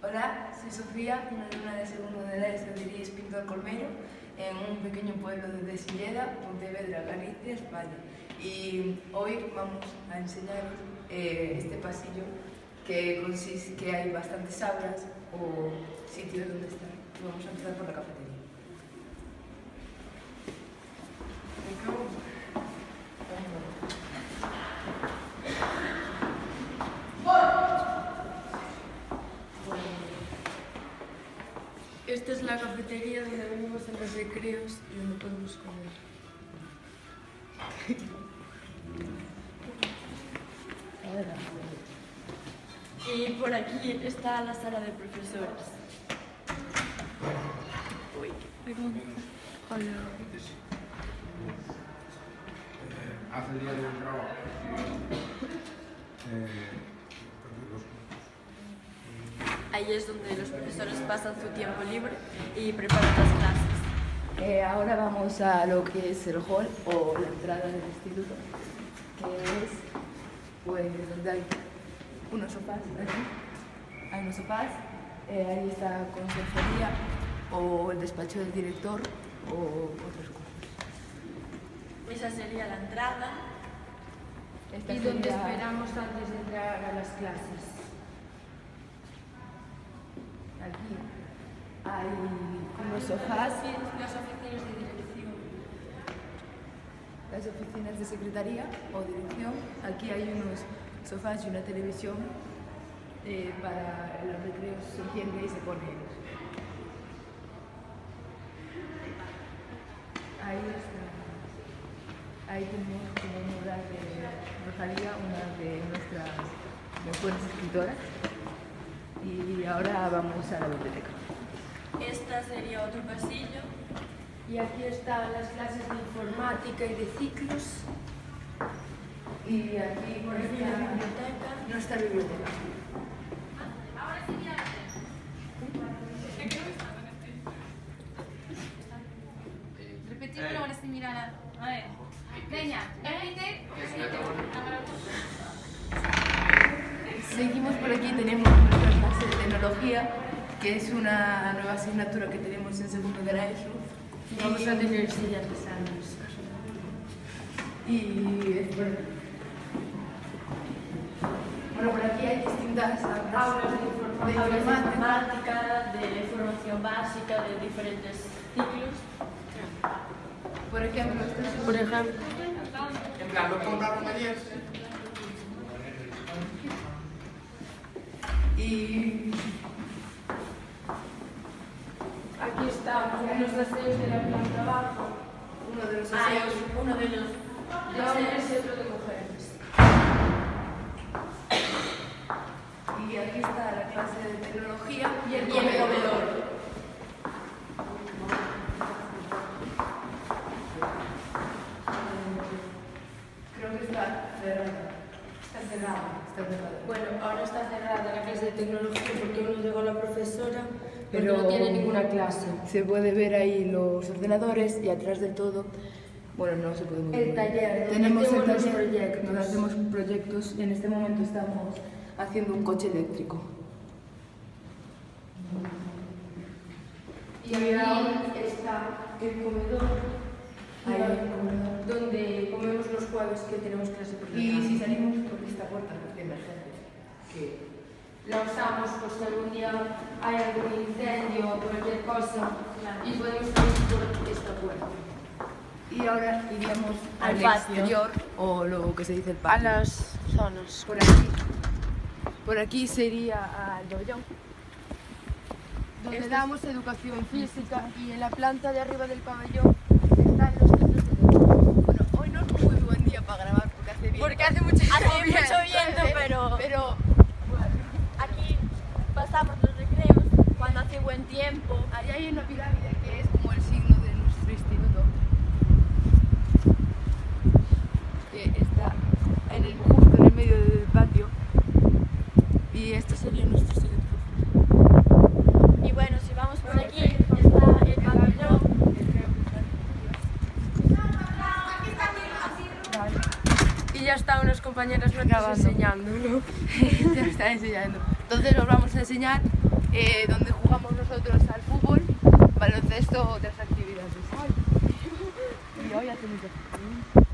Hola, soy Sofía, una alumna de segundo de la ESO de Iris Pintor Colmeiro, en un pequeño pueblo de Silleda, Pontevedra, Galicia, España. Y hoy vamos a enseñaros este pasillo que consiste que hay bastantes aulas o sitios donde estar. Vamos a empezar por la cafetería. Esta es la cafetería donde venimos en los recreos y donde podemos comer. Y por aquí está la sala de profesores. Uy, qué vergüenza. Hola. Hace el día de un trabajo. Ahí es donde los profesores pasan su tiempo libre y preparan las clases. Ahora vamos a lo que es el hall o la entrada del instituto, que es pues donde hay unos sofás, aquí. Hay unos sofás, ahí está consejería o el despacho del director o otras cosas. Esa sería la entrada. ¿Y dónde esperamos antes de entrar a las clases? Aquí hay unos sofás, Las oficinas de dirección. las oficinas de secretaría o dirección. Aquí hay unos sofás y una televisión para los recreos, se enciende y se pone. Ahí está. Ahí tenemos como un mural de Rosalía, una de nuestras mejores escritoras. Y ahora vamos a la biblioteca. Esta sería otro pasillo. Y aquí están las clases de informática y de ciclos. Y aquí por aquí la biblioteca. nuestra biblioteca. Repetimos ahora sin mirar a ver. Veña, repite. Seguimos por aquí, tenemos nuestra clase de tecnología, que es una nueva asignatura que tenemos en segundo de la ESO. Vamos a tener sillas de sándwich. Y bueno, por aquí hay distintas Aulas de Informática, de formación básica, de diferentes ciclos. Por ejemplo, este es Por ejemplo, En plan, no contaron ayer. y aquí estamos, unos aseos de la planta abajo, uno de los Hay aseos uno de los de hombres y otro de mujeres. y aquí está la clase de tecnología y el comedor. Creo que está cerrada. Está cerrado. Está cerrada. Bueno, ahora está cerrada la clase de tecnología porque aún no llegó la profesora, pero Pero no tiene ninguna clase. se puede ver ahí los ordenadores y atrás de todo, bueno, no se puede ver. El taller, donde Tenemos el hacemos los taller proyectos. donde hacemos proyectos. En este momento estamos haciendo un coche eléctrico. Y ahí está el comedor, Ahí hay un comedor. donde comemos los jueves que tenemos clase por la Y tarde. si salimos por esta puerta de emergencia, que La usamos por si algún día hay algún incendio o cualquier cosa y podemos salir por esta puerta. y ahora iríamos Al al patio. exterior o lo que se dice el A patio. las zonas. Por aquí sería al pabellón, donde damos educación física, y en la planta de arriba del pabellón están los centros de deporte. Bueno, hoy no es muy buen día para grabar porque hace viento. Porque hace mucho viento, pero bueno, aquí pasamos los recreos cuando hace buen tiempo. ahí hay una pirámide que es como el signo de nuestro instituto, que está justo en el medio del patio, y esto sería nuestro instituto. Y bueno, si vamos por aquí, está el pabellón. Y ya están unos compañeros nuestros Grabando. enseñándolo. Ya está enseñando. Entonces os vamos a enseñar donde jugamos nosotros al fútbol, baloncesto, otras actividades. Y hoy hacemos